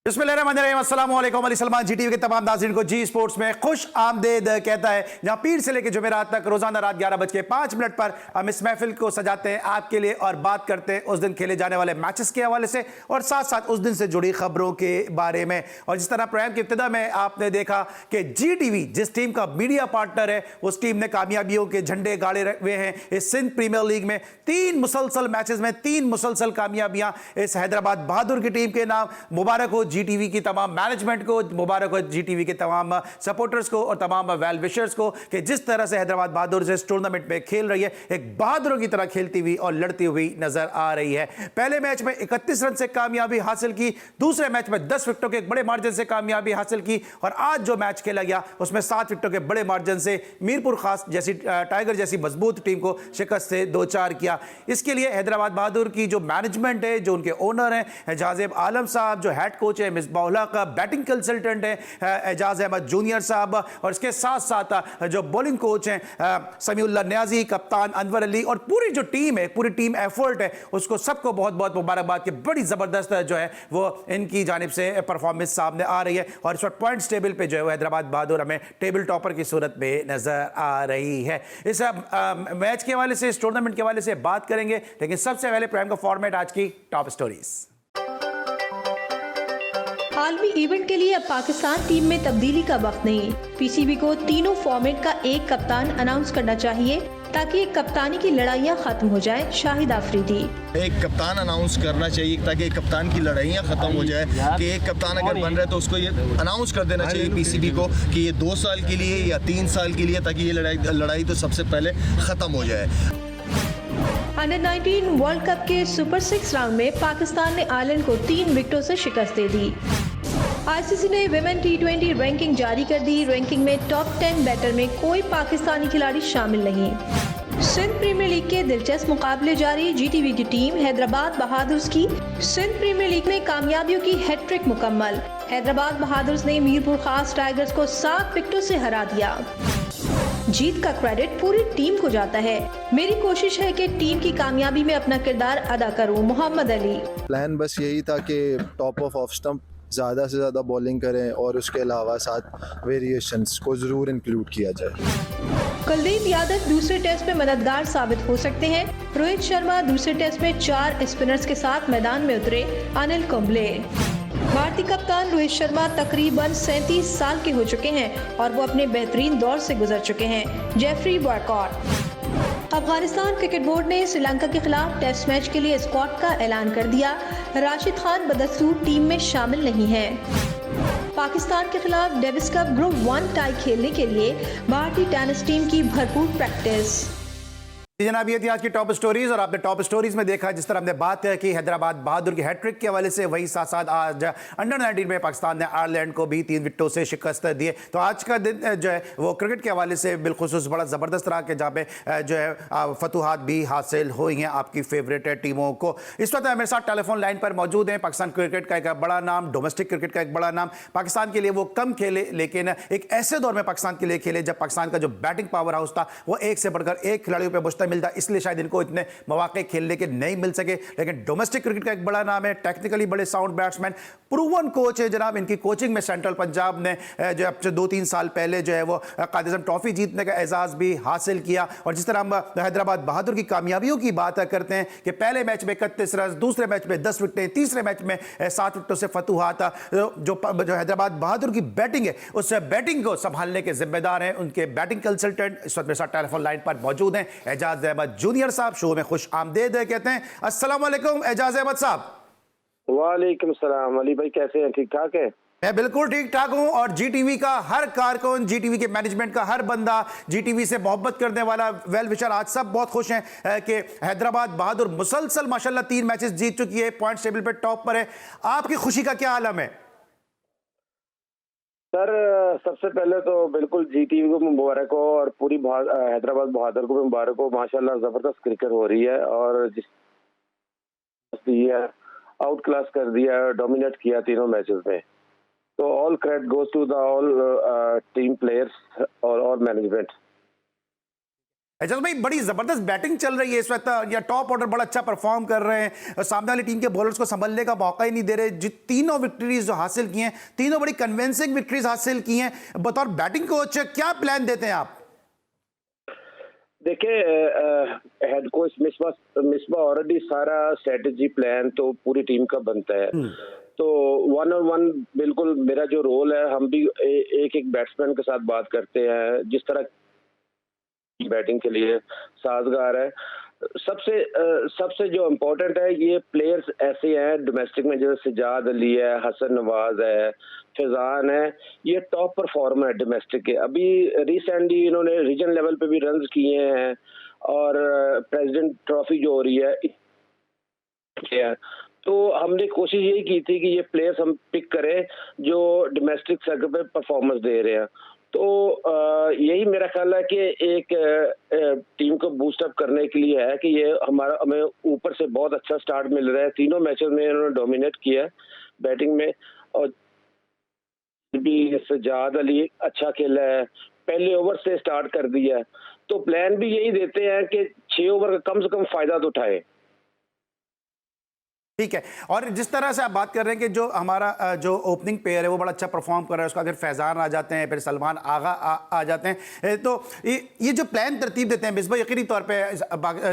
बिस्मिल्लाहिर्रहमानिर्रहीम, अस्सलाम वालेकुम। अली सलमान जी टीवी के तमाम नाज़रीन को जी स्पोर्ट्स में खुश आमदेद कहता है, जहां पीर से लेकर जुमेरात तक रोजाना रात 11:05 पर हम इस महफिल को सजाते हैं आपके लिए और बात करते हैं उस दिन खेले जाने वाले मैचेस के हवाले से और साथ साथ उस दिन से जुड़ी खबरों के बारे में। और जिस तरह प्रोग्राम की इब्तिदा में आपने देखा कि जी टीवी जिस टीम का मीडिया पार्टनर है, उस टीम ने कामयाबियों के झंडे गाड़े हुए हैं। इस सिंध प्रीमियर लीग में 3 मुसलसल मैचेस में 3 मुसलसल कामयाबियां इस हैदराबाद बहादुर की टीम के नाम। मुबारक हो जी टीवी की तमाम मैनेजमेंट को, मुबारक हो जी टीवी के तमाम सपोर्टर्स को और तमाम वेल विशर्स को कि जिस तरह से हैदराबाद बहादुर इस टूर्नामेंट में खेल रही है, एक बहादुरों की तरह खेलती हुई और लड़ती हुई नजर आ रही है। पहले मैच में 31 रन से कामयाबी हासिल की, दूसरे मैच में 10 विकेटों के एक बड़े मार्जिन से कामयाबी हासिल की और आज जो मैच खेला गया उसमें 7 विकेटों के बड़े मार्जिन से मीरपुर खास जैसी टाइगर जैसी मजबूत टीम को शिकस्त से 2-4 किया। इसके लिए हैदराबाद बहादुर की जो मैनेजमेंट है, जो उनके ओनर हैं एजाज आलम साहब, जो हेड कोच है मिसबाउल्लाह का, बैटिंग कंसल्टेंट है एजाज अहमद जूनियर साहब, और इसके साथ साथ जो बॉलिंग कोच हैं समीउल्लाह नियाजी, कप्तान अनवर अली और पूरी जो टीम है, पूरी टीम एफर्ट है, उसको सबको बहुत बहुत मुबारकबाद कि बड़ी ज़बरदस्त जो है वो इनकी जानिब से परफॉर्मेंस सामने आ रही है। और इस वक्त पॉइंट्स टेबल पे जो है वो हैदराबाद बहादुर हमें टेबल टॉपर की सूरत में नजर आ रही है। इस मैच के हवाले से, इस टूर्नामेंट के हवाले से बात करेंगे, लेकिन सबसे पहले प्राइम का फॉर्मेट आज की टॉप स्टोरीज। आलमी इवेंट के लिए अब पाकिस्तान टीम में तब्दीली का वक्त नहीं। पीसीबी को तीनों फॉर्मेट का एक कप्तान अनाउंस करना चाहिए ताकि एक कप्तानी की लड़ाइयाँ खत्म हो जाए। शाहिद आफरीदी। एक कप्तान अनाउंस करना चाहिए ताकि एक कप्तान की लड़ाइयाँ खत्म हो जाए कि एक कप्तान अगर बन रहा है तो उसको ये अनाउंस कर देना चाहिए पीसीबी को कि ये 2 साल के लिए या 3 साल के लिए, ताकि ये लड़ाई तो सबसे पहले खत्म हो जाए। अंडर 19 वर्ल्ड कप के सुपर 6 राउंड में पाकिस्तान ने आयरलैंड को 3 विकेटों से शिकस्त दे दी। आईसीसी ने विमेन T20 रैंकिंग जारी कर दी। रैंकिंग में टॉप 10 बैटर में कोई पाकिस्तानी खिलाड़ी शामिल नहीं। सिंध प्रीमियर लीग के दिलचस्प मुकाबले जारी। जीटीवी की टीम हैदराबाद बहादुर्स की सिंध प्रीमियर लीग में कामयाबियों की हैट्रिक मुकम्मल। हैदराबाद बहादुर्स ने मीरपुर खास टाइगर्स को 7 विकेटों से हरा दिया। जीत का क्रेडिट पूरी टीम को जाता है। मेरी कोशिश है कि टीम की कामयाबी में अपना किरदार अदा करूं। मोहम्मद अली। प्लान बस यही था कि टॉप ऑफ स्टंप ज़्यादा से ज़्यादा बॉलिंग करें और उसके अलावा साथ वेरिएशंस को ज़रूर इंक्लूड किया जाए। कुलदीप यादव दूसरे टेस्ट में मददगार साबित हो सकते हैं। रोहित शर्मा दूसरे टेस्ट में 4 स्पिनर्स के साथ मैदान में उतरे। अनिल कुंबले। भारतीय कप्तान रोहित शर्मा तकरीबन 37 साल के हो चुके हैं और वो अपने बेहतरीन दौर से गुजर चुके हैं। Jeffrey boycott. Afghanistan cricket board ने श्रीलंका के खिलाफ टेस्ट मैच के लिए स्क्वाड का ऐलान कर दिया। राशिद खान बदस्तूर टीम में शामिल नहीं है। पाकिस्तान के खिलाफ डेविस कप ग्रुप 1 टाई खेलने के लिए भारतीय टेनिस टीम की भरपूर प्रैक्टिस। जनाब, ये थी आज की टॉप स्टोरीज और आपने टॉप स्टोरीज में देखा जिस तरह हमने बात की हैदराबाद बहादुर की हैट्रिक के हवाले से, वही साथ साथ आज अंडर 19 में पाकिस्तान ने आयरलैंड को भी 3 विकेटों से शिकस्त दिए। तो आज का दिन जो है वो क्रिकेट के हवाले से बिलखुसूस बड़ा ज़बरदस्त रहा कि जहाँ पे जो है फतूहात भी हासिल हुई हैं आपकी फेवरेट टीमों को। इस वक्त मेरे साथ टेलीफोन लाइन पर मौजूद हैं पाकिस्तान क्रिकेट का एक बड़ा नाम, डोमेस्टिक क्रिकेट का एक बड़ा नाम। पाकिस्तान के लिए वो कम खेले लेकिन एक ऐसे दौर में पाकिस्तान के लिए खेले जब पाकिस्तान का जो बैटिंग पावर हाउस था वो एक से बढ़कर एक खिलाड़ियों पर मुश्तमिल मिलता, इसलिए शायद इनको इतने मौके खेलने के नहीं मिल सके। लेकिन डोमेस्टिक क्रिकेट का एक बड़ा नाम है, टेक्निकली बड़े साउंड बैट्समैन, प्रूवन कोच है जनाब। इनकी कोचिंग में सेंट्रल पंजाब ने जो अब से 2-3 साल पहले जो है वो कायद आज़म ट्रॉफी जीतने का एजाज भी हासिल किया। और जिस तरह हम हैदराबाद बहादुर की कामयाबियों की बात करते हैं कि पहले मैच में 31 रन, दूसरे मैच में 10 विकेटें, तीसरे मैच में 7 विकेटों से फतूहात, जो हैदराबाद बहादुर की बैटिंग है उस बैटिंग को संभालने के जिम्मेदार हैं उनके बैटिंग कंसल्टेंट इस वक्त मेरे साथ टेलीफोन लाइन पर मौजूद हैं एजाज अहमद जूनियर साहब। शो में खुश आमदेद कहते हैं। अस्सलाम वालेकुम एजाज अहमद साहब। वालेकुम सलाम। अली भाई कैसे हैं? ठीक ठाक है? मैं बिल्कुल ठीक ठाक हूं और जीटीवी का हर कारकुन, जीटीवी के मैनेजमेंट का हर बंदा, जीटीवी से मोहब्बत करने वाला वेल विशर, आज सब बहुत खुश हैं कि हैदराबाद बहादुर मुसलसल माशाल्लाह 3 मैचेस जीत चुकी है, पॉइंट्स टेबल पे टॉप पर है। आपकी खुशी का क्या आलम है? सर सबसे पहले तो बिल्कुल जीटीवी को मुबारक हो और पूरी हैदराबाद बहादुर को मुबारक हो। माशाल्लाह जबरदस्त क्रिकेट हो रही है और जिस आउट क्लास कर दिया, डोमिनेट किया तीनों मैचेस में। तो all credit goes to the all team players और मैनेजमेंट। एजाज भाई, बड़ी जबरदस्त बैटिंग चल रही है इस वक्त, या टॉप ऑर्डर बड़ा अच्छा परफॉर्म कर रहे हैं और सामने वाली टीम के बॉलर्स को संभलने का मौका ही नहीं दे रहे। जो तीनों विक्ट्रीज जो हासिल की हैं, तीनों बड़ी कन्विंसिंग विक्ट्रीज हासिल की हैं। बतौर बैटिंग कोच क्या प्लान देते हैं आप? देखिए, हेड कोच मिसबा ऑलरेडी सारा स्ट्रेटजी प्लान तो पूरी टीम का बनता है। तो 1-on-1 बिल्कुल मेरा जो रोल है, हम भी एक एक बैट्समैन के साथ बात करते हैं जिस तरह बैटिंग के लिए साजगार है। सबसे जो इम्पोर्टेंट है, ये प्लेयर्स ऐसे हैं डोमेस्टिक में, जैसे सजाद अली है, हसन नवाज है, फैजान है, ये टॉप परफॉर्मर है डोमेस्टिक के। अभी रिसेंटली इन्होंने रीजन लेवल पे भी रन्स किए हैं और प्रेसिडेंट ट्रॉफी जो हो रही है, तो हमने कोशिश यही की थी कि ये प्लेयर्स हम पिक करें जो डोमेस्टिक सर्कल पे परफॉर्मेंस दे रहे हैं। तो यही मेरा ख्याल है कि एक टीम को बूस्ट अप करने के लिए है कि ये हमें ऊपर से बहुत अच्छा स्टार्ट मिल रहा है। तीनों मैचेस में इन्होंने डोमिनेट किया है बैटिंग में, और भी सजाद अली अच्छा खेला है, पहले ओवर से स्टार्ट कर दिया है। तो प्लान भी यही देते हैं कि 6 ओवर का कम से कम फायदा तो उठाए। ठीक है, और जिस तरह से आप बात कर रहे हैं कि जो हमारा जो ओपनिंग पेयर है वो बड़ा अच्छा परफॉर्म कर रहा है, उसका अगर फैजान आ जाते हैं, फिर सलमान आगा आ जाते हैं, तो ये जो प्लान तरतीब देते हैं मिसबा, यकीनी तौर पे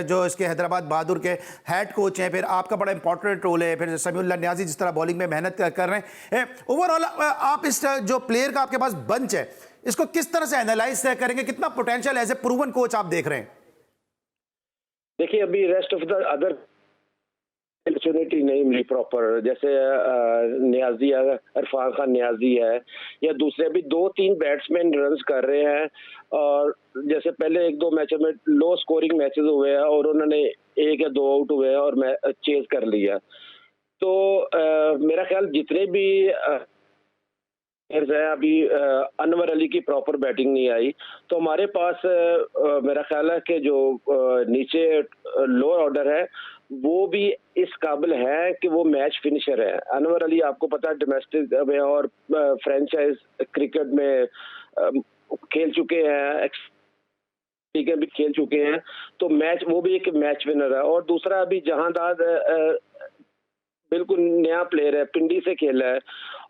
जो इसके हैदराबाद बहादुर के हेड कोच हैं, फिर आपका बड़ा इंपॉर्टेंट रोल है, फिर समीउल्लाह नियाजी जिस तरह बॉलिंग में मेहनत कर रहे हैं, ओवरऑल आप इस जो प्लेयर का आपके पास बंच है, इसको किस तरह से एनालाइज करेंगे? कितना potential as a proven coach आप देख रहे हैं? देखिए, अभी rest of the other opportunity नहीं मिली प्रॉपर, जैसे नियाजी है, इरफान खान नियाजी है, या दूसरे भी 2-3 बैट्समैन रन्स कर रहे हैं। और जैसे पहले 1-2 मैचों में लो स्कोरिंग मैचेस हुए हैं और उन्होंने 1 या 2 आउट हुए हैं और चेज कर लिया। तो मेरा ख्याल जितने भी है, अभी अनवर अली की प्रॉपर बैटिंग नहीं आई, तो हमारे पास मेरा ख्याल है कि जो नीचे लोअर ऑर्डर है वो भी इस काबिल है कि वो मैच फिनिशर है। अनवर अली आपको पता है डोमेस्टिक में और फ्रेंचाइज क्रिकेट में खेल चुके हैं, ठीक है, भी खेल चुके हैं, तो मैच वो भी एक मैच विनर है। और दूसरा अभी जहांदाद बिल्कुल नया प्लेयर है, पिंडी से खेला है,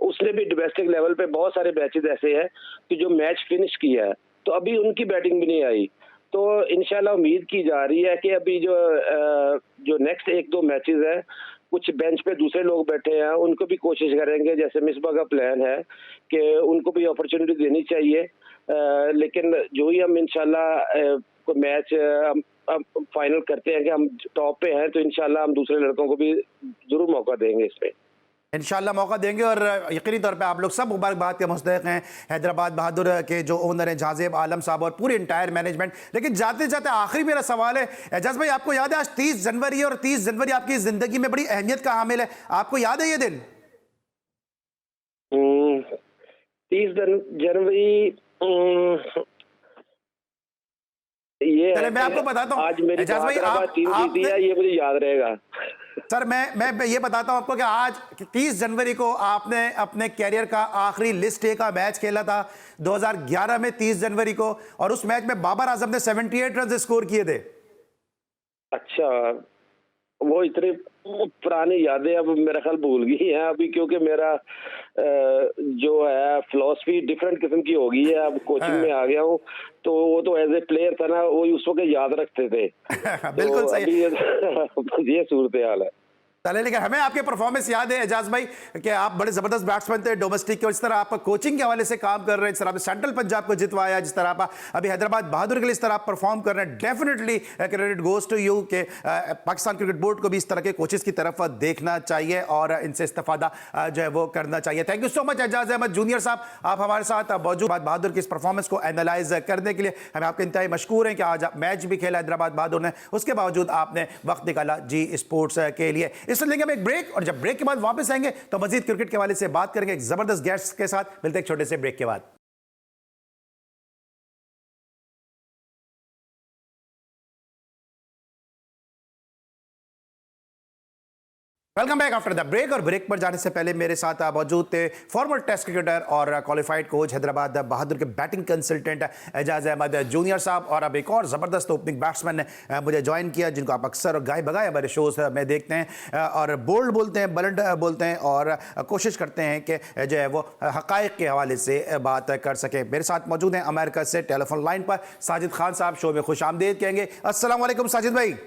उसने भी डोमेस्टिक लेवल पे बहुत सारे मैचेस ऐसे हैं कि जो मैच फिनिश किया है, तो अभी उनकी बैटिंग भी नहीं आई। तो इंशाल्लाह उम्मीद की जा रही है कि अभी जो नेक्स्ट 1-2 मैचेस है, कुछ बेंच पे दूसरे लोग बैठे हैं, उनको भी कोशिश करेंगे, जैसे मिसबा का प्लान है कि उनको भी अपॉर्चुनिटी देनी चाहिए। लेकिन जो ही हम इंशाल्लाह को मैच हम फाइनल करते हैं कि हम टॉप पे हैं, तो इंशाल्लाह हम दूसरे लड़कों को भी जरूर मौका देंगे इसमें। इंशाल्लाह मौका देंगे, और यकीनी तौर पे आप लोग सब मुबारकबाद के मुस्तहिक हैं, हैदराबाद बहादुर के जो ओनर हैं जाजेब आलम साहब और पूरे इंटायर मैनेजमेंट। लेकिन जाते जाते आखिरी मेरा सवाल है, एजाज भाई, आपको याद है आज 30 जनवरी है, और 30 जनवरी आपकी जिंदगी में बड़ी अहमियत का हामिल है, आपको याद है ये दिन? 30 जनवरी ये चले मैं आपको बताता हूँ आज मेरी एजाज भाई, टीम जीती है, ये मुझे याद रहेगा। सर मैं ये बताता हूं आपको कि आज 30 जनवरी को आपने अपने कैरियर का आखिरी लिस्ट ए का मैच खेला था 2011 में 30 जनवरी को, और उस मैच में बाबर आजम ने 78 रन स्कोर किए थे। अच्छा, वो इतनी पुरानी यादें अब मेरा ख्याल भूल गई हैं अभी, क्योंकि मेरा जो है फिलॉसफी डिफरेंट किस्म की हो गई है, अब कोचिंग में आ गया हूँ, तो वो तो एज ए प्लेयर था ना, वो उस वक्त याद रखते थे। बिल्कुल तो सही। अभी ये सूरत हाल है। लेकिन हमें आपके परफॉर्मेंस याद है एजाज भाई कि आप बड़े जबरदस्त बैट्समैन थे डोमेस्टिक के, और इस तरह आप कोचिंग के हवाले से काम कर रहे हैं, जिस तरह आप सेंट्रल पंजाब को जितवाया, जिस तरह आप अभी हैदराबाद बहादुर के लिए इस तरह आप परफॉर्म कर रहे हैं, definitely credit goes to you के पाकिस्तान क्रिकेट बोर्ड को भी इस तरह के कोचेस की तरफ देखना चाहिए और इनसे इस्तेफादा जो है वो करना चाहिए। Thank you so much Aijaz Ahmed junior साहब, आप हमारे साथ मौजूद बहादुर की इस परफॉर्मेंस को एनालाइज करने के लिए हमें आपके इंतहाई मशकूर हैं कि आज मैच भी खेला हैदराबाद बहादुर ने, उसके बावजूद आपने वक्त निकाला जी स्पोर्ट्स के लिए। इससे लेंगे हम एक ब्रेक, और जब ब्रेक के बाद वापस आएंगे तो मजीद क्रिकेट के हवाले से बात करेंगे एक जबरदस्त गेस्ट के साथ। मिलते हैं एक छोटे से ब्रेक के बाद। Welcome back after the break. और ब्रेक पर जाने से पहले मेरे साथ मौजूद थे फॉर्मर टेस्ट क्रिकेटर और क्वालिफाइड कोच हैदराबाद बहादुर के batting consultant Aijaz Ahmed junior साहब, और अब एक और ज़बरदस्त ओपनिंग बैट्समैन ने मुझे ज्वाइन किया जिनको आप अक्सर गाय बगाए हमारे शोज़ में देखते हैं और बोल्ड बोलते हैं, बुलंद बोलते हैं और कोशिश करते हैं कि जो है वो हक़ाइक़ के हवाले से बात कर सकें। मेरे साथ मौजूद हैं अमेरिका से टेलीफोन लाइन पर साजिद खान साहब। शो में खुश आमदीद कहेंगे। अस्सलाम वालेकुम साजिद भाई।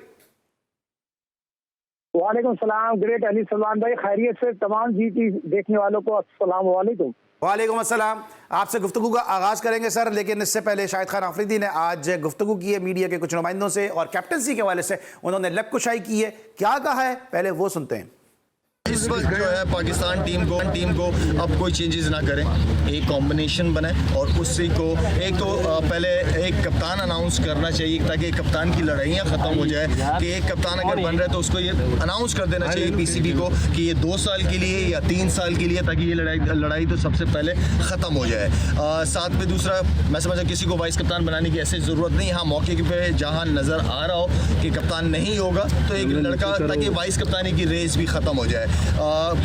वालेकुम सलाम। ग्रेट अली सलमान भाई, खैरियत से? तमाम जीटी देखने वालों को अस्सलाम वालेकुम। वालेकुम अस्सलाम। आपसे गुफ्तगू का आगाज़ करेंगे सर, लेकिन इससे पहले शाहिद खान आफरीदी ने आज गुफ्तगू की है मीडिया के कुछ नुमाइंदों से और कैप्टनसी के हवाले से उन्होंने लबकुशाई की है। क्या कहा है, पहले वो सुनते हैं। इस वक्त जो है पाकिस्तान टीम को अब कोई चेंजेस ना करें, एक कॉम्बिनेशन बनाए और उसी को एक तो पहले एक कप्तान अनाउंस करना चाहिए ताकि कप्तान की लड़ाइयाँ ख़त्म हो जाए कि एक कप्तान अगर बन रहा है तो उसको ये अनाउंस कर देना चाहिए पीसीबी को कि ये 2 साल के लिए या 3 साल के लिए, ताकि ये लड़ाई तो सबसे पहले ख़त्म हो जाए। साथ में दूसरा, मैं समझा किसी को वाइस कप्तान बनाने की ऐसी ज़रूरत नहीं। हाँ, मौके पे जहाँ नज़र आ रहा हो कि कप्तान नहीं होगा तो एक लड़का, ताकि वाइस कप्तानी की रेस भी ख़त्म हो जाए।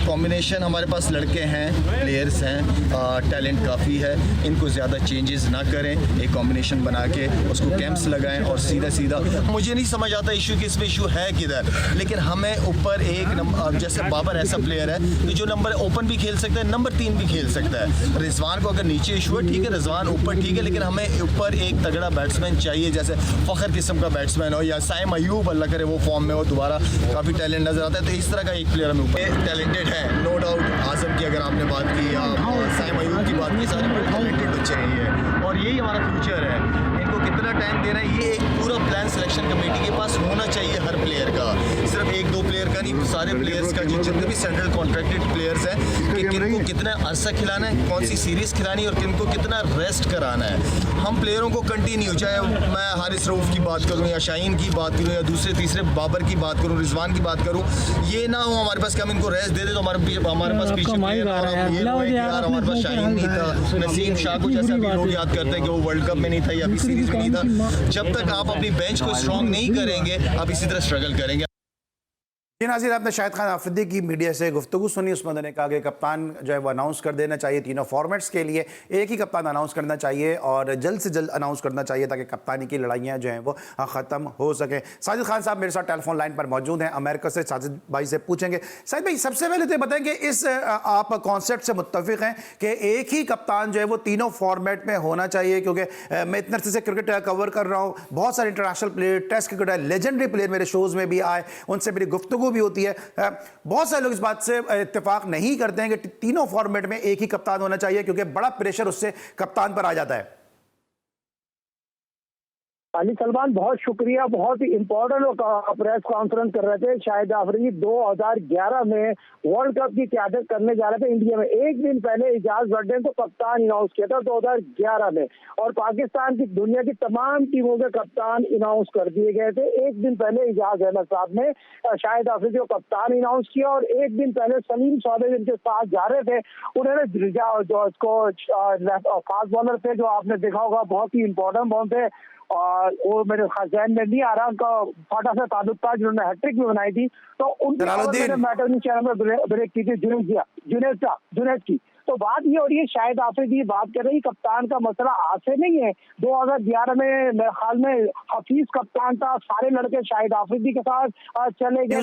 कॉम्बिनेशन हमारे पास लड़के हैं, प्लेयर्स हैं, टैलेंट काफ़ी है, इनको ज़्यादा चेंजेस ना करें, एक कॉम्बिनेशन बना के उसको कैंप्स लगाएं और सीधा मुझे नहीं समझ आता इशू कि इसमें इशू है किधर, लेकिन हमें ऊपर एक नंबर, जैसे बाबर ऐसा प्लेयर है कि जो नंबर ओपन भी खेल सकता है, नंबर 3 भी खेल सकता है। रिजवान को अगर नीचे इशू है ठीक है, रिजवान ऊपर ठीक है, लेकिन हमें ऊपर एक तगड़ा बैट्समैन चाहिए, जैसे फ़खर किस्म का बैट्समैन हो या साइम अयूब, अल्लाह करे वो फॉर्म में हो दोबारा, काफ़ी टैलेंट नज़र आता है। तो इस तरह का एक प्लेयर हमें ऊपर टैलेंटेड है, नो डाउट। आजम की अगर आपने बात की या साइम अयूब की बात की, सारे बड़े टैलेंटेड बच्चे हैं ये, और यही हमारा फ्यूचर है। इनको कितना टाइम देना है, ये एक पूरा प्लान सिलेक्शन कमेटी के पास होना चाहिए हर प्लेयर का, सिर्फ 1-2 प्लेयर का नहीं, सारे प्लेयर्स का, जितने भी सेंट्रल कॉन्ट्रैक्टेड प्लेयर्स हैं कि किनको कितना अरसा खिलाना है, कौन सी सीरीज़ खिलानी है और किनको कितना रेस्ट कराना है। हम प्लेयरों को कंटिन्यू, चाहे मैं हारिस रऊफ की बात करूँ या शाहीन की बात करूँ या दूसरे तीसरे बाबर की बात करूँ, रिजवान की बात करूँ, ये ना हो हमारे पास कि हम इनको रेस्ट दे दे तो हमारे पास पीछे प्लेयर और हम ये लोग यार हमारे पास शाहीन नहीं था, नसीम शाह को जैसा भी लोग याद करते हैं कि वो वर्ल्ड कप में नहीं था या अभी सीरीज में नहीं था। जब तक आप अपनी बेंच को स्ट्रॉन्ग नहीं करेंगे, आप इसी तरह स्ट्रगल करेंगे। नाज़रीन, आपने शाहिद खान आफरीदी की मीडिया से गुफ्तगू सुनी, उसमें उन्होंने कहा कि कप्तान जो है वो अनाउंस कर देना चाहिए, तीनों फॉर्मेट्स के लिए एक ही कप्तान अनाउंस करना चाहिए और जल्द से जल्द अनाउंस करना चाहिए ताकि कप्तानी की लड़ाइयाँ जो हैं वो ख़त्म हो सकें। साजिद खान साहब मेरे साथ टेलीफोन लाइन पर मौजूद हैं अमेरिका से। साजिद भाई से पूछेंगे, साजिद भाई सबसे पहले तो बताएंगे इस आप कॉन्सेप्ट से मुत्तफिक हैं कि एक ही कप्तान जो है वो तीनों फॉर्मेट में होना चाहिए? क्योंकि मैं इतने अर्से से क्रिकेट कवर कर रहा हूँ, बहुत सारे international player, test cricketer, legendary player मेरे शोज़ में भी आए, उनसे मेरी गुफ्तगू भी होती है। बहुत सारे लोग इस बात से इत्तेफाक नहीं करते हैं कि तीनों फॉर्मेट में एक ही कप्तान होना चाहिए क्योंकि बड़ा प्रेशर उससे कप्तान पर आ जाता है। अली सलमान, बहुत शुक्रिया। बहुत ही इंपॉर्टेंट प्रेस कॉन्फ्रेंस कर रहे थे शाहिद आफरीदी 2011 में वर्ल्ड कप की क़यादत करने जा रहे थे इंडिया में। एक दिन पहले इजाज बर्डन को कप्तान अनाउंस किया था 2011 में, और पाकिस्तान की दुनिया की तमाम टीमों के कप्तान अनाउंस कर दिए गए थे। एक दिन पहले इजाज अहमद साहब ने शाहिद आफरीदी को कप्तान अनाउंस किया और एक दिन पहले सलीम सौदे जिनके साथ जा रहे थे उन्होंने जो उसको फास्ट बॉलर थे, जो आपने देखा होगा बहुत ही इंपॉर्टेंट बॉल थे और वो मेरे जहन में नहीं आ रहा, उनका फाटा सा ताल्लुक था जिन्होंने हैट्रिक भी बनाई थी, तो उनकी मैटर चैनल में ब्रेक की थी जुनैद की। तो बात ये हो रही है, शाहिद आफरीदी बात कर रही, कप्तान का मसला आज से नहीं है। 2011 में मेरे ख्याल में हफीज कप्तान था, सारे लड़के शाहिद आफरीदी के साथ चले गए।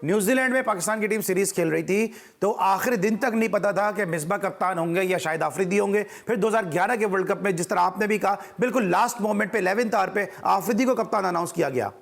न्यूजीलैंड में पाकिस्तान की टीम सीरीज खेल रही थी तो आखिरी दिन तक नहीं पता था कि मिसबा कप्तान होंगे या शाहिद आफरीदी होंगे। फिर 2011 के वर्ल्ड कप में जिस तरह आपने भी कहा, बिल्कुल लास्ट मोमेंट पे 11th आवर पे आफरीदी को कप्तान अनाउंस किया गया।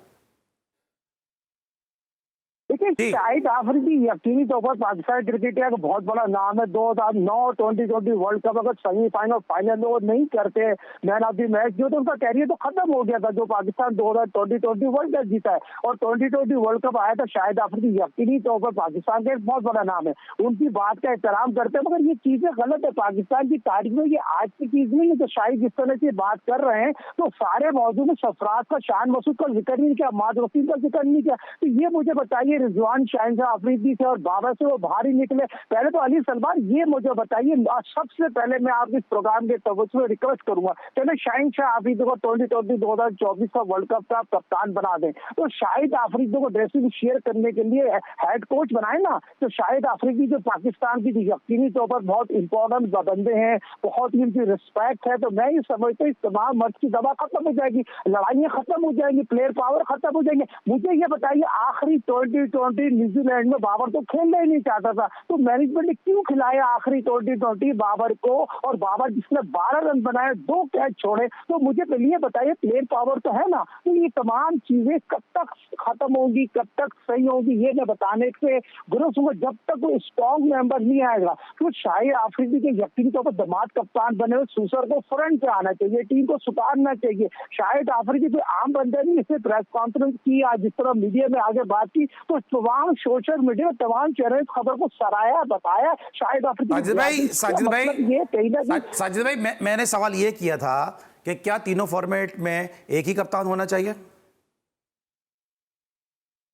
देखिए, शाहिद आफरीदी यकीनी तौर पर पाकिस्तान क्रिकेट का बहुत बड़ा नाम है। 2009 2020 वर्ल्ड कप अगर सेमीफाइनल फाइनल वो नहीं करते, मैन ऑफ द मैच जो, तो उनका कैरियर तो खत्म हो गया था। जो पाकिस्तान 2020 वर्ल्ड कप जीता है और 2020 वर्ल्ड कप आया था, शाहिद आफरीदी यकीनी तौर पर पाकिस्तान का एक बहुत बड़ा नाम है। उनकी बात का एहतराम करते हैं, मगर ये चीजें गलत है। पाकिस्तान की तारीख में ये आज की चीज नहीं है। तो शाहिद जिस तरह से बात कर रहे हैं तो सारे मौजूद में सरफराज का, शान मसूद का जिक्र नहीं किया, माद वसीम का जिक्र नहीं किया। तो ये मुझे बताइए, रिजवान, शाहिनशाह अफरीदी से और बाबर से वो बाहर ही निकले। पहले तो अली सलमान ये मुझे बताइए, सबसे पहले मैं आप इस प्रोग्राम के तवज्जो रिक्वेस्ट करूंगा, पहले शाहिनशाह अफरीदी को 2024 का वर्ल्ड कप का कप्तान बना दें। तो शाहिद अफरीदी को ड्रेसिंग शेयर करने के लिए हेड कोच बनाए ना, तो शाहिद अफरीदी जो पाकिस्तान की यकीनी तौर पर बहुत इंपॉर्टेंट बंदे हैं, बहुत ही उनकी रिस्पेक्ट है। तो मैं ये समझता हूँ इस तमाम मर्ज की दवा खत्म हो जाएगी, लड़ाइयाँ खत्म हो जाएंगी, प्लेयर पावर खत्म हो जाएंगे। मुझे ये बताइए, आखिरी 2020 न्यूजीलैंड में बाबर तो खेलना ही नहीं चाहता था, तो मैनेजमेंट ने क्यों खिलाया आखिरी 2020 बाबर को? और बाबर जिसने 12 रन बनाए, 2 कैच छोड़े। तो मुझे पहले बताइए, प्लेयर पावर तो है ना, तो ये तमाम चीजें कब तक खत्म होगी, कब तक सही होगी, ये मैं बताने से दुरुस्त हूँ। जब तक कोई स्ट्रॉन्ग मेंबर नहीं आएगा, तो शाहिद अफरीदी के यकीनी तौर पर दामाद कप्तान बने हुए सूसर को फ्रंट पे आना चाहिए, टीम को सुधारना चाहिए। शाहिद अफरीदी कोई आम बंदा नहीं, इसने प्रेस कॉन्फ्रेंस की, आज जिस तरह मीडिया में आगे बात की, तो तमाम सोशल मीडिया, तमाम चैनल खबर को सराया, बताया। शाहिद अफरीदी साजिद भाई, मैंने सवाल ये किया था कि क्या तीनों फॉर्मेट में एक ही कप्तान होना चाहिए?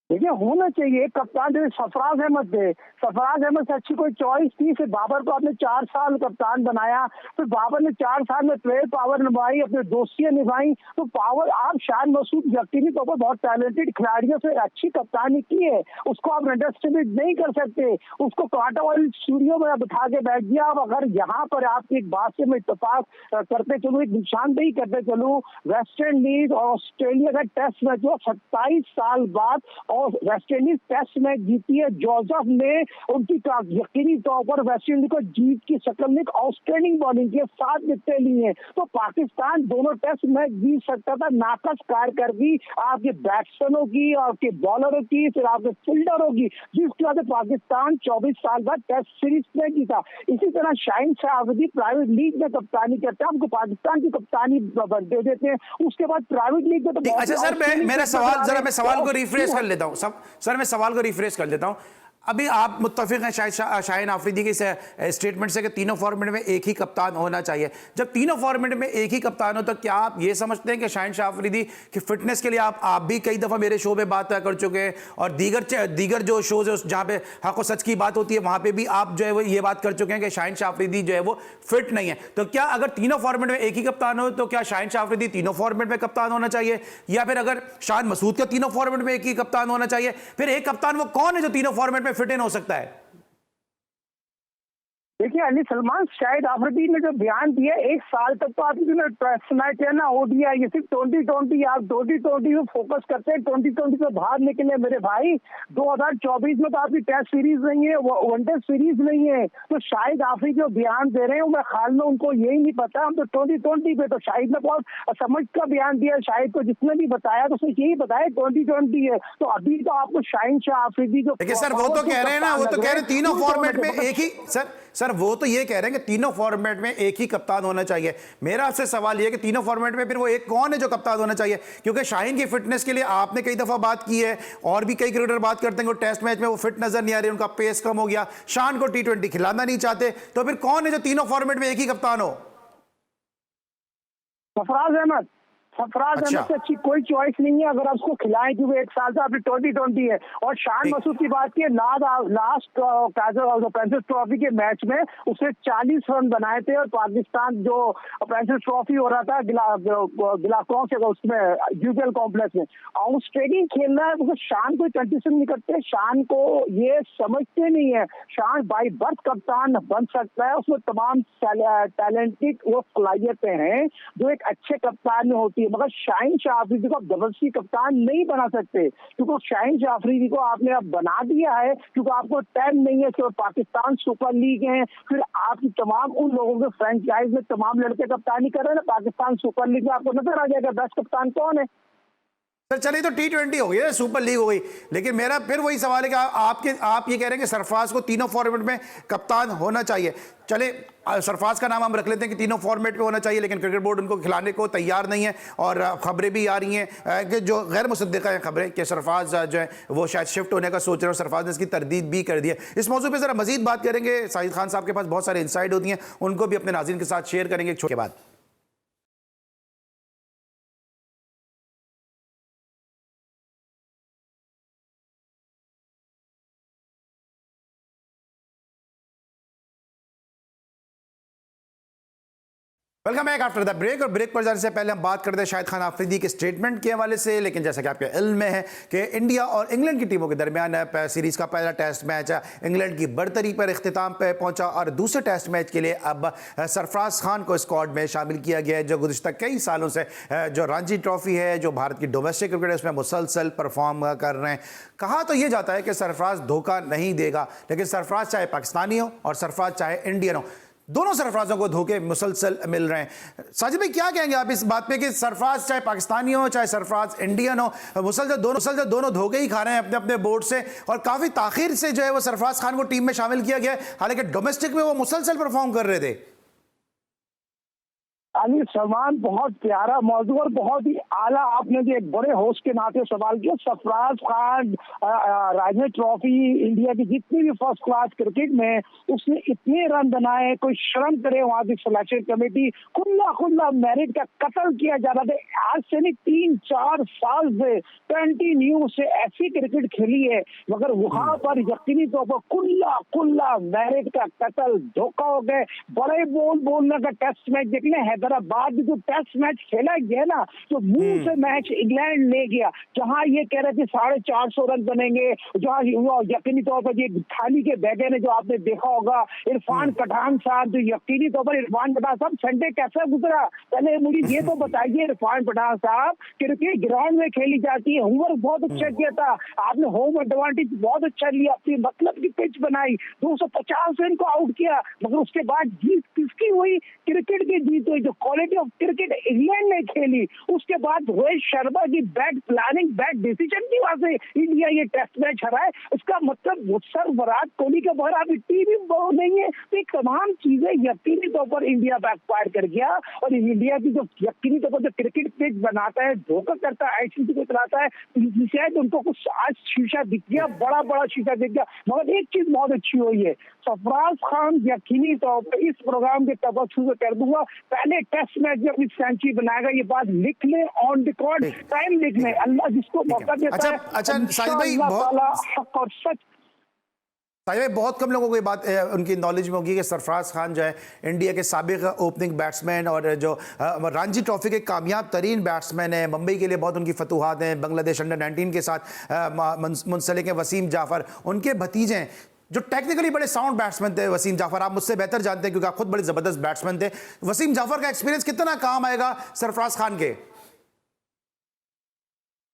देखिए, होना चाहिए एक कप्तान। जो सरफराज अहमद थे, सरफराज अहमद से अच्छी कोई चॉइस थी। फिर बाबर को आपने 4 साल कप्तान बनाया, फिर बाबर ने 4 साल में प्लेयर पावर निभाई, अपनी दोस्तियां निभाई। तो पावर आप शान मसूद यकीनी तौर पर बहुत टैलेंटेड खिलाड़ियों से अच्छी कप्तानी की है, उसको आप अंडरस्टिमेट नहीं कर सकते। उसको क्वार्टर वाली स्टूडियो में बिठा के बैठ दिया। अब अगर यहाँ पर आपकी एक बात से मैं इत्तेफाक करते चलूँ, एक निशानदेही करते चलूँ, वेस्ट इंडीज और ऑस्ट्रेलिया का टेस्ट मैच जो 27 साल बाद और वेस्ट इंडीज टेस्ट मैच जीती है, जोसेफ ने उनकी यकीनी तौर पर वेस्ट इंडीज को जीत की शक्ल में आउटस्टैंडिंग बॉलिंग की 7 विकेटें ली हैं। तो पाकिस्तान दोनों टेस्ट मैच जीत सकता था। नाकस कारकर्दगी आपके बैट्समैनों की, आपके बॉलरों की, फिर आपके फील्डरों की, जिसकी वजह से पाकिस्तान 24 साल बाद टेस्ट सीरीज में जीता। इसी तरह शाहिनशाह अफरीदी प्राइवेट लीग में कप्तानी करते हैं, हमको पाकिस्तान की कप्तानी दे देते हैं, उसके बाद प्राइवेट लीग में तो अच्छा सर, मैं सवाल को रिफ्रेश कर लेता हूं। सर मैं सवाल को रिफ्रेश कर लेता हूं। अभी आप मुत्तफिक हैं शाहिन अफरीदी के स्टेटमेंट से कि तीनों फॉर्मेट में एक ही कप्तान होना चाहिए। जब तीनों फॉर्मेट में एक ही कप्तान हो, तो क्या आप ये समझते हैं कि शाहिन अफरीदी की फिटनेस के लिए आप भी कई दफ़ा मेरे शो में बात कर चुके हैं, और दीगर जो शोज है जहाँ पे हक और सच की बात होती है, वहाँ पे भी आप जो है वो ये बात कर चुके हैं कि शाहिन अफरीदी जो है वो फिट नहीं है। तो क्या अगर तीनों फॉर्मेट में एक ही कप्तान हो, तो क्या शाहिन अफरीदी तीनों फॉर्मेट में कप्तान होना चाहिए, या फिर अगर शान मसूद का तीनों फॉर्मेट में एक ही कप्तान होना चाहिए? फिर एक कप्तान वो कौन है जो तीनों फॉर्मेट में फिट इन हो सकता है? देखिए, अली सलमान, शाहिद अफरीदी ने जो बयान दिया, 1 साल तक तो आपकी जो टेस्ट मैच है ना, ओडीआई, ये सिर्फ 2020, आप 2020 में फोकस करते हैं, 2020 से बाहर निकले मेरे भाई। 2024 में तो आपकी टेस्ट सीरीज नहीं है, वनडे सीरीज नहीं है। तो शाहिद अफरीदी जो बयान दे रहे हैं, मैं ख्याल में उनको यही नहीं पता, हम तो 2020 पे, तो शाहिद ने बहुत समझ का बयान दिया। शाहिद को जिसने भी बताया तो उसने यही बताया 2020 है। तो अभी तो आपको शाहिनशाह अफरीदी जो, देखिए सर, वो तो कह रहे हैं ना, वो तो कह रहे हैं तीनों फॉर्मेट में एक ही, सर वो तो ये कह रहे हैं कि तीनों फॉर्मेट में एक ही कप्तान होना चाहिए। मेरा आपसे सवाल ये है कि तीनों फॉर्मेट में फिर वो एक कौन है जो कप्तान होना चाहिए? क्योंकि शाहीन की फिटनेस के लिए आपने कई दफा बात की है, और भी कई क्रिकेटर बात करते हैं कि टेस्ट मैच में वो फिट नजर नहीं आ रहे, उनका पेस कम हो गया, शान को T20 खिलाना नहीं चाहते। तो फिर कौन है जो तीनों फॉर्मेट में एक ही कप्तान हो? सरफराज अहमद। सरफराज अहमद से अच्छी कोई चॉइस नहीं है अगर आप उसको खिलाएं, क्योंकि 1 साल से आपने 2020 है। और शान मसूद की बात की, लास्ट प्रिंसेस ट्रॉफी के मैच में उसने 40 रन बनाए थे, और पाकिस्तान जो प्रिंसेस ट्रॉफी हो रहा था गिलाकॉन से, उसमें यूपीएल कॉम्प्लेक्स में आउटस्टैंडिंग खेलना है, क्योंकि शान कोई कंडीशन नहीं करते, शान को ये समझते नहीं है। शान बाई बर्थ कप्तान बन सकता है, उसमें तमाम टैलेंटेड वो सलाहियतें हैं जो एक अच्छे कप्तान में होती है, मगर शाहिनशाह अफरीदी को आप जबरदस्ती कप्तान नहीं बना सकते, क्योंकि शाहिनशाह अफरीदी को आपने अब बना दिया है, क्योंकि आपको टाइम नहीं है। तो पाकिस्तान सुपर लीग है, फिर आपकी तमाम उन लोगों के फ्रेंचाइज में तमाम लड़के कप्तानी कर रहे हैं ना, पाकिस्तान सुपर लीग में आपको नजर आ जाएगा बेस्ट कप्तान कौन है। सर चलिए, तो T20 हो गई, सुपर लीग हो गई, लेकिन मेरा फिर वही सवाल है कि आप ये कह रहे हैं कि सरफराज को तीनों फॉर्मेट में कप्तान होना चाहिए। चले, सरफराज का नाम हम रख लेते हैं कि तीनों फॉर्मेट में होना चाहिए, लेकिन क्रिकेट बोर्ड उनको खिलाने को तैयार नहीं है, और खबरें भी आ रही हैं कि जो गैर मुसद्दिक़ा हैं खबरें कि सरफराज जो है वो शायद शिफ्ट होने का सोच रहे हैं, और सरफराज ने इसकी तरदीद भी कर दी है। इस मौजूद पर ज़रा मजीद बात करेंगे, साजिद खान साहब के पास बहुत सारे इंसाइट होती हैं, उनको भी अपने नाज़रीन के साथ शेयर करेंगे एक छोटे बाद। Welcome back after the break. और ब्रेक पर जाने से पहले हम बात करते हैं शाहिद खान आफरीदी के स्टेटमेंट के हवाले से। लेकिन जैसा कि आपके इल्म में है कि इंडिया और इंग्लैंड की टीमों के दरमियान सीरीज़ का पहला टेस्ट मैच इंग्लैंड की बरतरी पर इख्तिताम पे पहुंचा और दूसरे टेस्ट मैच के लिए अब सरफराज खान को स्क्वाड में शामिल किया गया है, जो गुज़िश्ता कई सालों से जो रणजी ट्रॉफी है, जो भारत की डोमेस्टिक क्रिकेट है, उसमें मुसलसल परफॉर्म कर रहे हैं। कहा तो ये जाता है कि सरफराज धोखा नहीं देगा, लेकिन सरफराज चाहे पाकिस्तानी हो और सरफराज चाहे इंडियन हो, दोनों सरफराजों को धोखे मुसलसल मिल रहे हैं। साजिद भाई, क्या कहेंगे आप इस बात पे कि सरफराज चाहे पाकिस्तानी हो चाहे सरफराज इंडियन हो, मुसलसल दोनों धोखे ही खा रहे हैं अपने अपने बोर्ड से। और काफी ताखिर से जो है वो सरफराज खान को टीम में शामिल किया गया, हालांकि डोमेस्टिक में वो मुसलसल परफॉर्म कर रहे थे। अली सलमान, बहुत प्यारा मौजू और बहुत ही आला आपने जो एक बड़े होस्ट के नाते सवाल किया। सरफराज खान रणजी ट्रॉफी इंडिया की जितनी भी फर्स्ट क्लास क्रिकेट में उसने इतने रन बनाए, कोई शर्म करे वहां की सिलेक्शन कमेटी। खुला मेरिट का कत्ल किया जा रहा था। आज से नहीं 3-4 साल से कंटिन्यू से ऐसी क्रिकेट खेली है, मगर वहां पर यकीनी तौर पर खुला मेरिट का कत्ल, धोखा हो गए। बड़े बोलने का टेस्ट मैच देखने हैदराबाद में जो टेस्ट मैच खेला गया ना, तो मुंह से मैच इंग्लैंड ले गया, जहां ये कह रहे थे 450 रन बनेंगे, जहां यकीनी तौर पर ये थाली के बैगे ने जो आपने देखा होगा, इरफान पठान साहब, जो यकीनी तौर पर इरफान पठान साहब संडे कैसे गुजरा, पहले मुझे ये तो बताइए इरफान पठान साहब। क्रिकेट ग्राउंड में खेली जाती है, होमवर्क बहुत अच्छा किया था आपने, होम एडवांटेज बहुत अच्छा लिया, अपनी मतलब की पिच बनाई, 250 रन को आउट किया, मगर उसके बाद जीत किसकी हुई? क्रिकेट की जीत हुई। जो क्वालिटी ऑफ क्रिकेट इंग्लैंड ने खेली, उसके बाद रोहित शर्मा की बैड प्लानिंग, बैड डिसीजन की वजह से इंडिया ये टेस्ट मैच हराए। इसका मतलब सर विराट कोहली के बाहर अभी टीम नहीं है, तो तमाम चीजें यकीनी तौर पर इंडिया बैकफायर कर गया। और इंडिया की जो यकीनी तौर पर जो क्रिकेट पिच बनाता है, धोखा करता है, आईसीसी को चलाता है, शायद उनको कुछ आज शीशा दिख गया, बड़ा शीशा दिख गया। मगर एक चीज बहुत अच्छी हुई है, सरफराज खान यकीनी तौर पर इस प्रोग्राम के तबस्सुम से कर दूंगा, पहले टेस्ट मैच में अपनी सेंचुरी बनाएगा। ये बात लिख ले, ऑन रिकॉर्ड, टाइम लिख ले। अल्लाह जिसको मौका देता है, अच्छा साजिद भाई, हक और सच। साहिब भाई, बहुत कम लोगों को ये बात उनकी नॉलेज में होगी कि सरफराज खान जो है इंडिया के साबिक ओपनिंग बैट्समैन और जो रणजी ट्रॉफी के कामयाब तरीन बैट्समैन है। मुंबई के लिए बहुत उनकी फतूहात हैं, बांग्लादेश अंडर-19 के साथ मुंसलिक हैं वसीम जाफर, उनके भतीजे हैं जो टेक्निकली बड़े साउंड बैट्समैन थे। वसीम जाफर आप मुझसे बेहतर जानते हैं क्योंकि आप खुद बड़े जबरदस्त बैट्समैन थे। वसीम जाफर का एक्सपीरियंस कितना काम आएगा सरफराज खान के?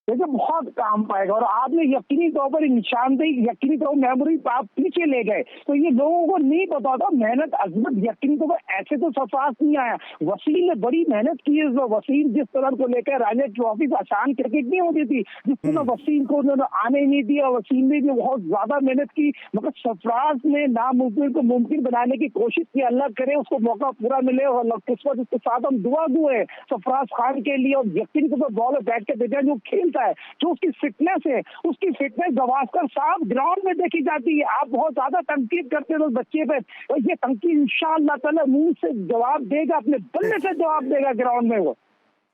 देखिए बहुत काम पाएगा। और आपने यकीनी तौर पर निशानदेही, यकीनी तौर मेमोरी आप पीछे ले गए, तो ये लोगों को नहीं पता था मेहनत अजमत। यकीनी तौर पर ऐसे तो सरफराज नहीं आया, वसीम ने बड़ी मेहनत की है। वसीम जिस तरह को लेकर रणजी ट्रॉफी आसान क्रिकेट नहीं होती थी, जिस तरह वसीम को उन्होंने आने नहीं दिया, वसीम ने भी बहुत ज्यादा मेहनत की, मगर सरफराज ने नामुमकिन को मुमकिन बनाने की कोशिश की। अल्लाह करे उसको मौका पूरा मिले और किस्मत उसके साथ हम दुआ दुए सरफराज खान के लिए। और यकीनी तौर पर बॉल बैठ के देखा जो खेलता है, जो उसकी फिटनेस है, उसकी फिटनेस गवास्कर साहब ग्राउंड में देखी जाती है। आप बहुत ज्यादा तनकीद करते हो उस बच्चे पे, और ये तनकीद इंशाअल्लाह ताला मुंह से जवाब देगा, अपने बल्ले से जवाब देगा ग्राउंड में वो।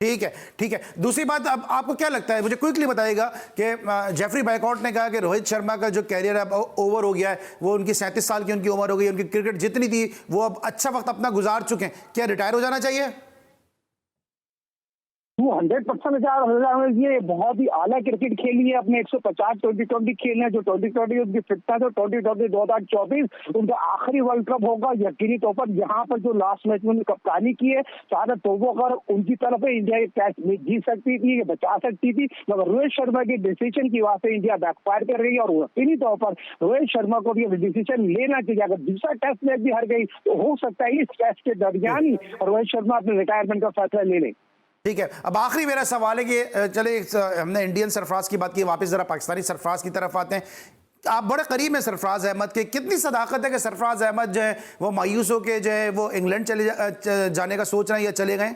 ठीक है। दूसरी बात, अब आपको क्या लगता है, मुझे क्विकली बताइएगा कि जेफरी बैकॉट ने कहा कि रोहित शर्मा का जो कैरियर अब ओवर हो गया है, वो उनकी 37 साल की उनकी उम्र हो गई, उनकी क्रिकेट जितनी थी वो अब अच्छा वक्त अपना गुजार चुके हैं, क्या रिटायर हो जाना चाहिए? 100% ये बहुत ही आला क्रिकेट खेली है, अपने 150 2020 खेलने, जो 2020 उनकी फिटनेस है, 2020 2024 उनका आखिरी वर्ल्ड कप होगा यकीनी तौर पर। यहाँ पर जो लास्ट मैच में उन्होंने कप्तानी की है, चाहे तो वो अगर उनकी तरफ है इंडिया ये टेस्ट में जीत सकती थी, बचा सकती थी, मगर रोहित शर्मा के डिसीजन की वजह से इंडिया बैकफायर कर रही है। और यकीनी तौर पर रोहित शर्मा को ये डिसीजन लेना चाहिए। अगर दूसरा टेस्ट मैच भी हार गई तो हो सकता है इस टेस्ट के दरमियान ही रोहित शर्मा अपने रिटायरमेंट का फैसला ले लें। ठीक है, अब आखिरी मेरा सवाल है कि चले हमने इंडियन सरफराज की बात की, वापस जरा पाकिस्तानी सरफराज की तरफ आते हैं। आप बड़े करीब हैं सरफराज अहमद के, कितनी सदाकत है कि सरफराज अहमद जो है वो मायूस होकर जो है वो इंग्लैंड जाने का सोच रहे हैं या चले गए?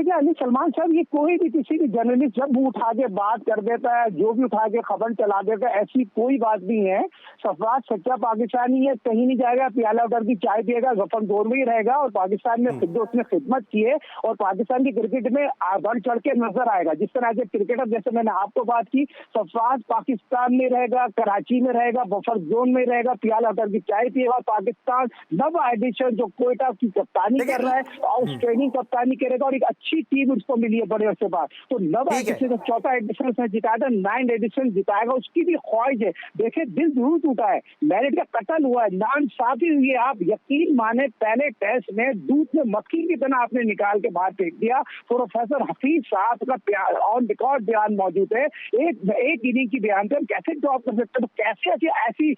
देखिए अली सलमान साहब, ये कोई भी किसी भी जर्नलिस्ट जब मुंह उठा के बात कर देता है, जो भी उठा के खबर चला देता है, ऐसी कोई बात नहीं है। सरफराज सच्चा पाकिस्तानी है, कहीं नहीं जाएगा, प्याला उधर की चाय पिएगा, गफन दौर में ही रहेगा और पाकिस्तान में उसने खिदमत की है और पाकिस्तान की क्रिकेट में बढ़ चढ़ के नजर आएगा। जिस तरह के क्रिकेटर, जैसे मैंने आपको बात की, सरफराज पाकिस्तान में रहेगा, कराची में रहेगा, बफर जोन में रहेगा, प्याला उधर की चाय पिएगा। पाकिस्तान नव एडिशन जो कोयटा की कप्तानी कर रहा है, ऑस्ट्रेलियन कप्तानी करेगा और एक अच्छी टीम उसको मिली है बड़े अरसे बाद। तो नव एडिशन, चौथा एडिशन उसने जिताया था, 9 एडिशन जिताएगा, उसकी भी ख्वाहिश है। देखे दिल जरूर टूटा है, मेरिट का कत्ल हुआ है, नाम साफ ही हुई है। आप यकीन माने, पहले टेस्ट में दूध में मक्खी की तरह आपने निकाल के बाहर फेंक दिया। प्रोफेसर हफीज साहब का ऑन रिकॉर्ड बयान मौजूद है, एक इनिंग की बयान पे हम कैसे ड्रॉप कर सकते हैं। कैसे ऐसी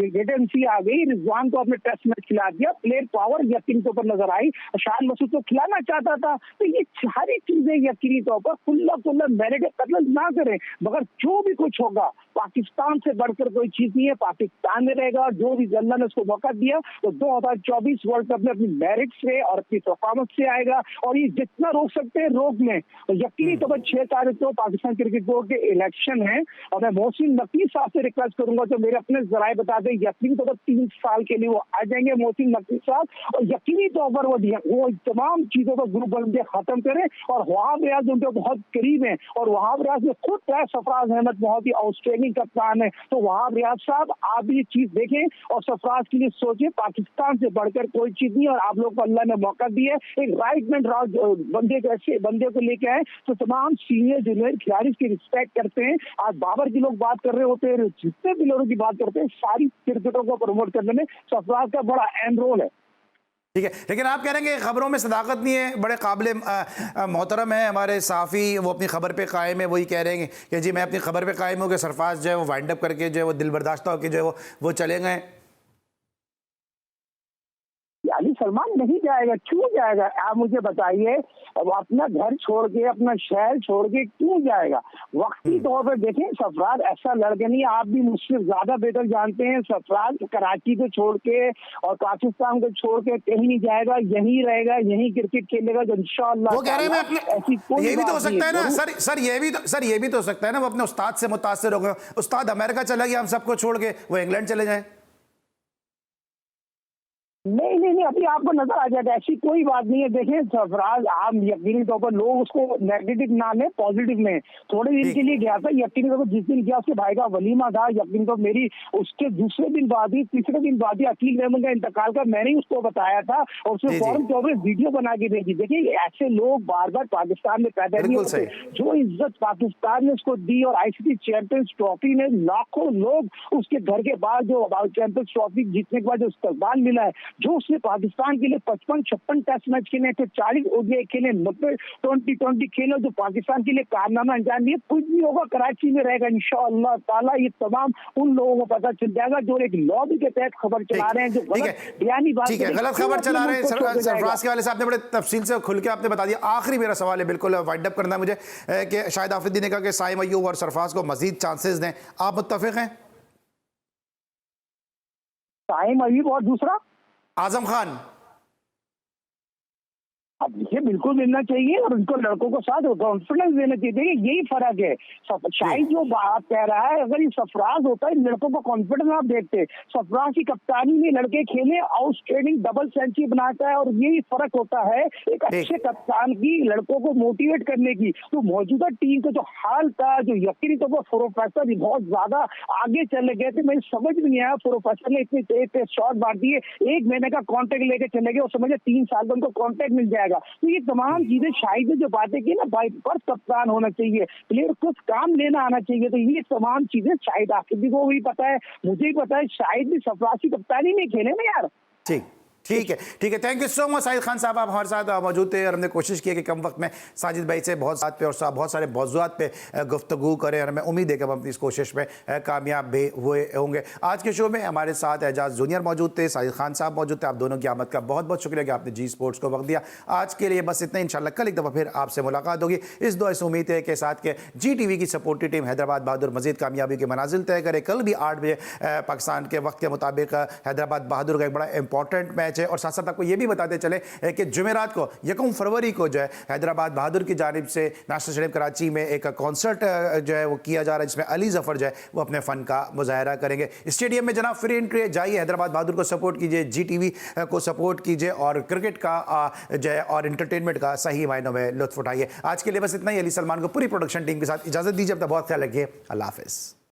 गेटेंसी आ गई, रिजवान को आपने टेस्ट मैच खिला दिया, प्लेयर पावर यकीन के ऊपर नजर आई, शान मसूद को खिलाना चाहता था। तो ये सारी चीजें यकीनी तौर पर खुल्ला मेरिट कत्ल ना करें, मगर जो भी कुछ होगा पाकिस्तान से बढ़कर कोई चीज नहीं है, पाकिस्तान में रहेगा। जो भी अल्लाह ने उसको मौका दिया तो 2024 वर्ल्ड कप में अपनी मेरिट से और अपनी परफॉर्मेंस से आएगा और ये जितना रोक सकते हैं रोक लें। तो यकीनी तौर पर 6 तारीख को पाकिस्तान क्रिकेट बोर्ड के इलेक्शन है और मैं मोहसिन नकवी साहब से रिक्वेस्ट करूंगा, तो मेरे अपने जराए बता दें, यकीनी तौर पर 3 साल के लिए वो आ जाएंगे मोहसिन नकवी साहब, और यकीनी तौर पर वो तमाम चीजों को ग्रुप बन के खत्म करें। और वहाब रियाज उनके बहुत करीब है और वहाब रियाज ने खुद कहा सरफराज अहमद बहुत ही आउटस्टैंडिंग कप्तान है। तो वहाब रियाज साहब, आप ये चीज देखें और सरफराज के लिए सोचें, पाकिस्तान से बढ़कर कोई चीज नहीं। और आप लोग को अल्लाह ने मौका दिया है, एक राइट मैन बंदे को, ऐसे बंदे को लेके आए तो तमाम सीनियर जूनियर खिलाड़ी की रिस्पेक्ट करते हैं। आज बाबर की लोग बात कर रहे होते हैं, जितने भी लोगों की बात करते हैं, सारी क्रिकेटरों को प्रमोट करने में सरफराज का बड़ा अहम रोल है। ठीक है, लेकिन आप कह रहे हैं कि खबरों में सदाकत नहीं है। बड़े काबिल मोहतरम है हमारे साफ़ी, वो अपनी खबर पे कायम है, वही कह रहे हैं कि जी मैं अपनी खबर पे कायम हूँ कि सरफराज जो है वो वाइंड अप करके जो है वो दिल बर्दाश्त होकर जो है वो चले गए। अली सलमान नहीं जाएगा, क्यों जाएगा? आप मुझे बताइए, अब अपना घर छोड़ के, अपना शहर छोड़ के क्यों जाएगा? वक्ती तौर पर देखें, सरफराज ऐसा लड़का नहीं, आप भी मुझसे ज्यादा बेहतर जानते हैं। सरफराज कराची को छोड़ के और पाकिस्तान को छोड़ के कहीं नहीं जाएगा, यहीं रहेगा, यहीं क्रिकेट खेलेगा जो इंशाअल्लाह। वो कह रहे हैं ऐसी कोई ये भी तो हो सकता है ना सर, ये भी तो हो सकता है ना वो अपने उस्ताद से मुतासिर हो गए, उस्ताद अमेरिका चला गया, हम सबको छोड़ के वो इंग्लैंड चले जाए। नहीं, अभी आपको नजर आ जाएगा, ऐसी कोई बात नहीं है। देखें सरफराज, आप यकीनी तौर पर लोग उसको नेगेटिव ना लें, पॉजिटिव में। थोड़े दिन के लिए गया था, यकीनी तौर पर जिस दिन गया उसके भाई का वलीमा था, यकीनी तौर मेरी उसके दूसरे दिन बाद ही, तीसरे दिन बाद ही अकील रहमान का इंतकाल का मैंने ही उसको बताया था और उसने फौरन तौर पर वीडियो बना के भेजी। देखिए ऐसे लोग बार बार पाकिस्तान में पैदा नहीं होते। जो इज्जत पाकिस्तान ने उसको दी और ICC चैंपियंस ट्रॉफी में लाखों लोग उसके घर के बाद जो चैंपियंस ट्रॉफी जीतने के बाद जो इस्तकबाल मिला है, जो उसने पाकिस्तान के लिए 55-56 टेस्ट मैच खेले थे, 40 ODI खेले, 90 20-20 खेले, जो पाकिस्तान के लिए कारनामा अंजाम दिए। कुछ भी होगा कराची में रहेगा इंशाअल्लाह ताला। ये तमाम उन लोगों को पता चल जाएगा जो एक लॉबी के तहत खबर चला रहे हैं, जो बयानी बात गलत खबर चला रहे हैं। सरफराज के वाले साहब ने बड़े तफसील से खुल के आपने बता दिया। आखिरी मेरा सवाल है, बिल्कुल वाइंड अप करना है मुझे, कि शाहिद आफरीदी ने कहा कि साइम अय्यूब और सरफराज को मजीद चांसेस दें, आप मुत्तफिक हैं? साइम अय्यूब और दूसरा आजम खान, अब ये बिल्कुल मिलना चाहिए और उनको लड़कों को साथ कॉन्फिडेंस देना चाहिए। यही फर्क है। शाहिद जो बात कह रहा है, अगर ये सरफराज होता है, लड़कों को कॉन्फिडेंस आप देखते। सरफराज की कप्तानी में लड़के खेले, आउटस्टैंडिंग डबल सेंचुरी बनाता है और यही फर्क होता है एक अच्छे कप्तान की, लड़कों को मोटिवेट करने की। तो मौजूदा टीम का जो हाल था, जो यकीनी तौर पर प्रोफेसर बहुत ज्यादा आगे चले गए थे, मुझे समझ में नहीं आया। प्रोफेसर ने इतने तेज शॉट मार दिए, 1 महीने का कॉन्ट्रैक्ट लेके चले गए और समझे 3 साल का उनको कॉन्ट्रैक्ट मिल जाएगा। तो ये तमाम चीजें शाहिद ने जो बातें की ना, भाई पर कप्तान होना चाहिए, प्लेयर कुछ काम लेना आना चाहिए। तो ये तमाम चीजें शाहिद आफरीदी को भी पता है, मुझे भी पता है, शाहिद भी सरफराज की कप्तानी में खेले ना यार। ठीक है, thank you so much Shahid Khan साहब, आप हमारे साथ मौजूद थे और हमने कोशिश की कि कम वक्त में साजिद भाई से बहुत साथ पे और बहुत सारे मौज़ूआत पे गुफ्तगू करें और हमें उम्मीद है कि हम अपनी इस कोशिश में कामयाब भी हुए होंगे। आज के शो में हमारे साथ एजाज जूनियर मौजूद थे, साजिद खान साहब मौजूद थे। आप दोनों की आमद का बहुत बहुत शुक्रिया कि आपने जी स्पोर्ट्स को वक्त दिया। आज के लिए बस इतना, इंशाल्लाह कल एक दफ़ा फिर आपसे मुलाकात होगी। इस दुआ से उम्मीद है कि साथ के GTV की सपोर्टिव टीम हैदराबाद बहादुर मजीद कामयाबी के मनाजिल तय करे। कल भी 8 बजे पाकिस्तान के वक्त के मुताबिक हैदराबाद बहादुर का एक बड़ा इंपॉर्टेंट मैच मैच है। और साथ साथ आपको ये भी बताते चले कि जुमेरात को 1 फरवरी को जो है हैदराबाद बहादुर की जानिब से नेशनल स्टेडियम कराची में एक कॉन्सर्ट जो है वो किया जा रहा है, जिसमें अली जफर जो है वो अपने फ़न का मुजाहरा करेंगे। स्टेडियम में जनाब फ्री एंट्री, जाइए हैदराबाद बहादुर को सपोर्ट कीजिए, GTV को सपोर्ट कीजिए और क्रिकेट का जो है और इंटरटेनमेंट का सही मायनों में लुत्फ उठाइए। आज के लिए बस इतना ही। अली सलमान को पूरी प्रोडक्शन टीम के साथ इजाज़त दीजिए। अपना बहुत ख्याल रखिए। अल्लाह हाफ़िज़।